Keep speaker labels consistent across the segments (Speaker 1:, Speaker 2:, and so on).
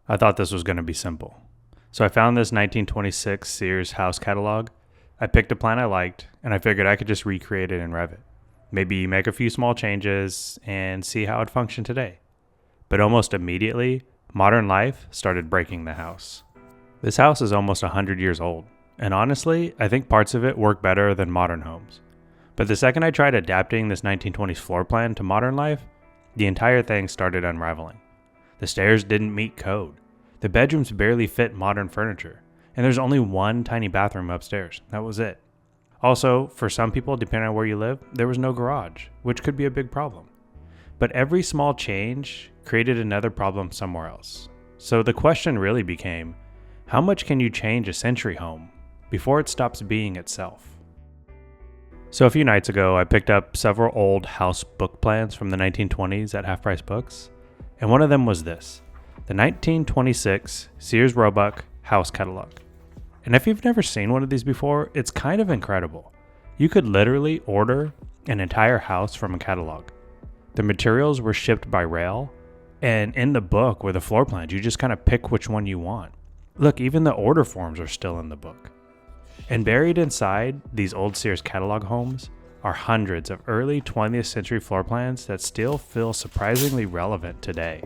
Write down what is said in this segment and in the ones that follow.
Speaker 1: I thought this was going to be simple. So I found this 1926 Sears house catalog. I picked a plan I liked, and I figured I could just recreate it in Revit. Maybe make a few small changes and see how it functioned today. But almost immediately, modern life started breaking the house. This house is almost 100 years old, and honestly, I think parts of it work better than modern homes. But the second I tried adapting this 1920s floor plan to modern life, the entire thing started unraveling. The stairs didn't meet code. The bedrooms barely fit modern furniture, and there's only one tiny bathroom upstairs. That was it. Also, for some people, depending on where you live, there was no garage, which could be a big problem. But every small change created another problem somewhere else. So the question really became, how much can you change a century home before it stops being itself? So a few nights ago, I picked up several old house book plans from the 1920s at Half Price Books, and one of them was this, the 1926 Sears Roebuck house catalog. And if you've never seen one of these before, it's kind of incredible. You could literally order an entire house from a catalog. The materials were shipped by rail, and in the book were the floor plans. You just kind of pick which one you want. Look, even the order forms are still in the book. And buried inside these old Sears catalog homes are hundreds of early 20th century floor plans that still feel surprisingly relevant today.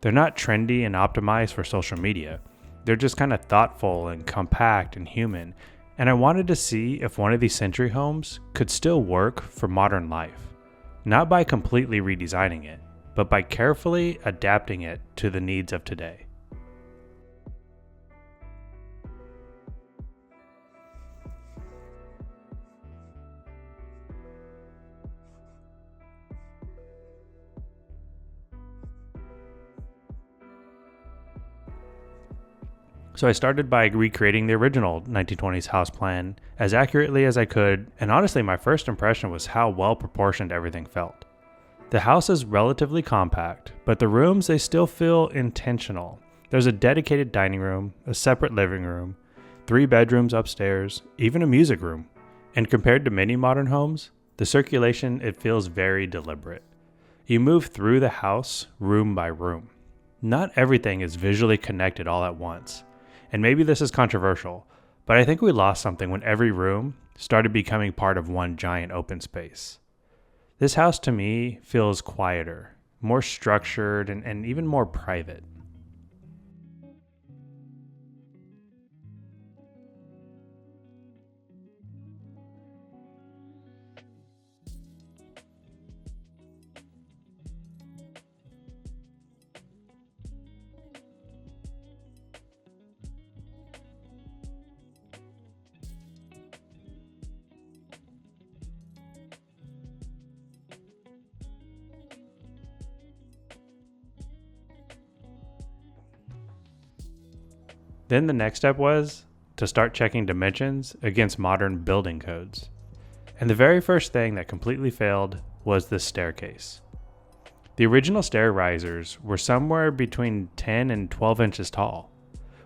Speaker 1: They're not trendy and optimized for social media. They're just kind of thoughtful and compact and human. And I wanted to see if one of these century homes could still work for modern life. Not by completely redesigning it, but by carefully adapting it to the needs of today. So I started by recreating the original 1920s house plan as accurately as I could, and honestly my first impression was how well proportioned everything felt. The house is relatively compact, but the rooms, they still feel intentional. There's a dedicated dining room, a separate living room, 3 bedrooms upstairs, even a music room. And compared to many modern homes, the circulation, it feels very deliberate. You move through the house room by room. Not everything is visually connected all at once. And maybe this is controversial, but I think we lost something when every room started becoming part of one giant open space. This house to me feels quieter, more structured, and even more private. Then the next step was to start checking dimensions against modern building codes. And the very first thing that completely failed was the staircase. The original stair risers were somewhere between 10 and 12 inches tall,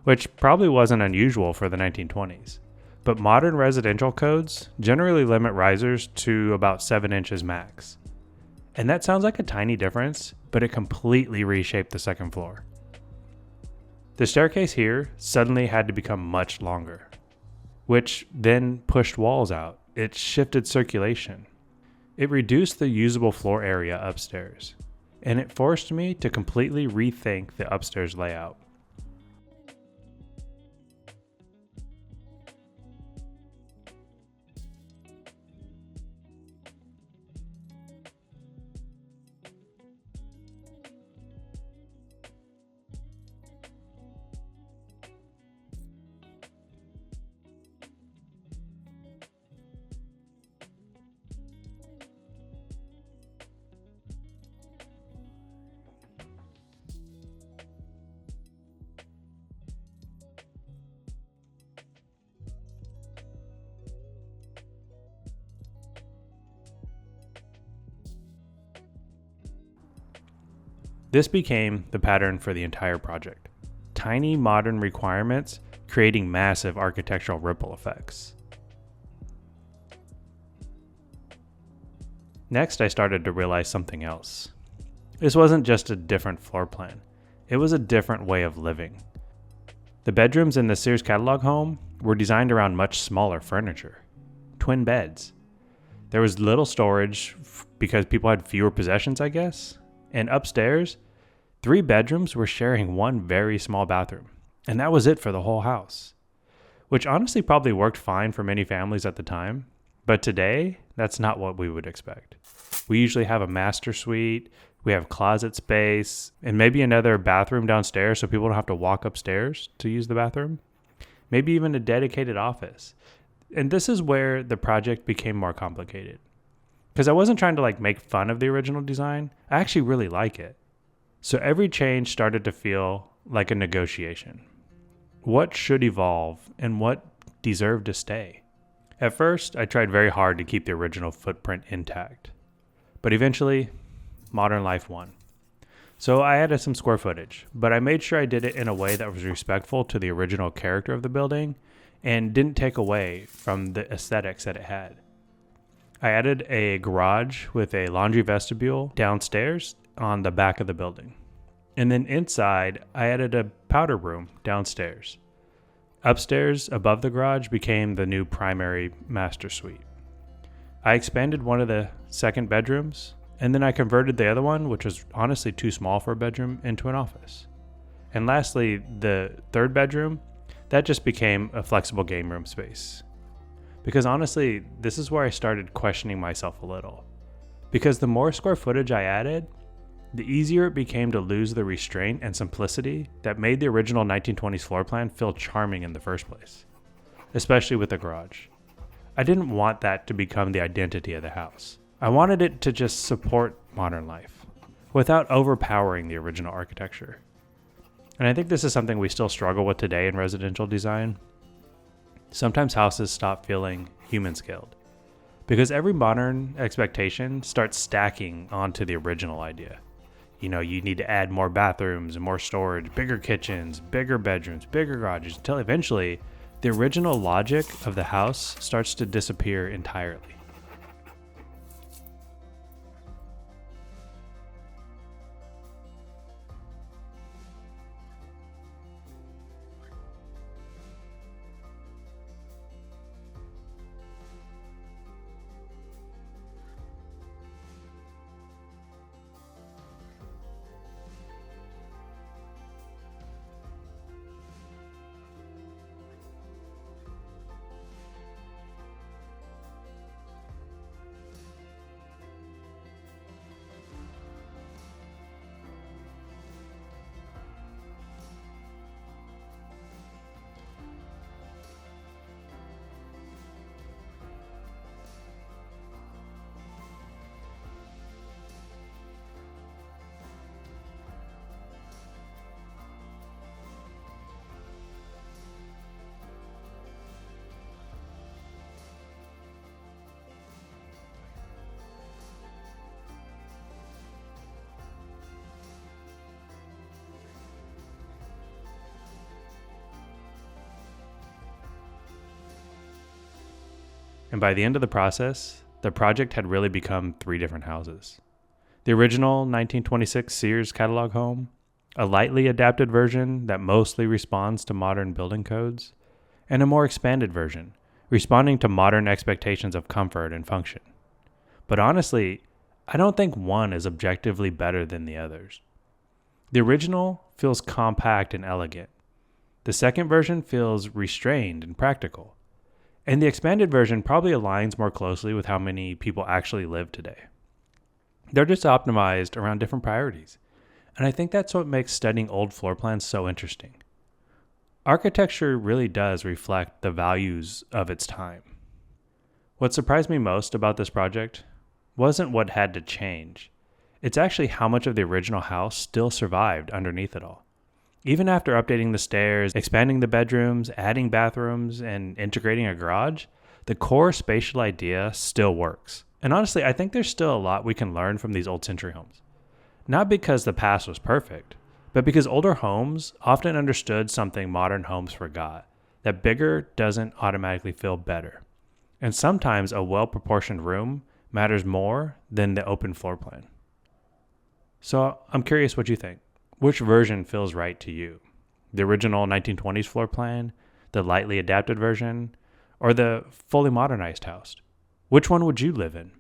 Speaker 1: which probably wasn't unusual for the 1920s. But modern residential codes generally limit risers to about 7 inches max. And that sounds like a tiny difference, but it completely reshaped the second floor. The staircase here suddenly had to become much longer, which then pushed walls out. It shifted circulation. It reduced the usable floor area upstairs, and it forced me to completely rethink the upstairs layout. This became the pattern for the entire project. Tiny modern requirements creating massive architectural ripple effects. Next, I started to realize something else. This wasn't just a different floor plan. It was a different way of living. The bedrooms in the Sears catalog home were designed around much smaller furniture. Twin beds. There was little storage because people had fewer possessions, I guess. And upstairs, 3 bedrooms were sharing one very small bathroom. And that was it for the whole house. Which honestly probably worked fine for many families at the time. But today, that's not what we would expect. We usually have a master suite, we have closet space, and maybe another bathroom downstairs so people don't have to walk upstairs to use the bathroom. Maybe even a dedicated office. And this is where the project became more complicated. Because I wasn't trying to make fun of the original design. I actually really like it. So every change started to feel like a negotiation. What should evolve and what deserved to stay? At first, I tried very hard to keep the original footprint intact. But eventually, modern life won. So I added some square footage, but I made sure I did it in a way that was respectful to the original character of the building and didn't take away from the aesthetics that it had. I added a garage with a laundry vestibule downstairs on the back of the building. And then inside, I added a powder room downstairs. Upstairs, above the garage, became the new primary master suite. I expanded one of the second bedrooms, and then I converted the other one, which was honestly too small for a bedroom, into an office. And lastly, the third bedroom, that just became a flexible game room space. Because honestly, this is where I started questioning myself a little. Because the more square footage I added, the easier it became to lose the restraint and simplicity that made the original 1920s floor plan feel charming in the first place, especially with the garage. I didn't want that to become the identity of the house. I wanted it to just support modern life without overpowering the original architecture. And I think this is something we still struggle with today in residential design. Sometimes houses stop feeling human scaled because every modern expectation starts stacking onto the original idea. You need to add more bathrooms and more storage, bigger kitchens, bigger bedrooms, bigger garages, until eventually the original logic of the house starts to disappear entirely. And by the end of the process, the project had really become 3 different houses. The original 1926 Sears catalog home, a lightly adapted version that mostly responds to modern building codes, and a more expanded version, responding to modern expectations of comfort and function. But honestly, I don't think one is objectively better than the others. The original feels compact and elegant. The second version feels restrained and practical. And the expanded version probably aligns more closely with how many people actually live today. They're just optimized around different priorities. And I think that's what makes studying old floor plans so interesting. Architecture really does reflect the values of its time. What surprised me most about this project wasn't what had to change. It's actually how much of the original house still survived underneath it all. Even after updating the stairs, expanding the bedrooms, adding bathrooms, and integrating a garage, the core spatial idea still works. And honestly, I think there's still a lot we can learn from these old century homes. Not because the past was perfect, but because older homes often understood something modern homes forgot, that bigger doesn't automatically feel better. And sometimes a well-proportioned room matters more than the open floor plan. So I'm curious what you think. Which version feels right to you? The original 1920s floor plan, the lightly adapted version, or the fully modernized house? Which one would you live in?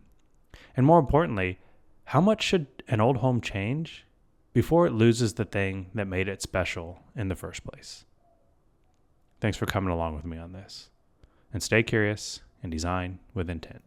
Speaker 1: And more importantly, how much should an old home change before it loses the thing that made it special in the first place? Thanks for coming along with me on this. And stay curious and design with intent.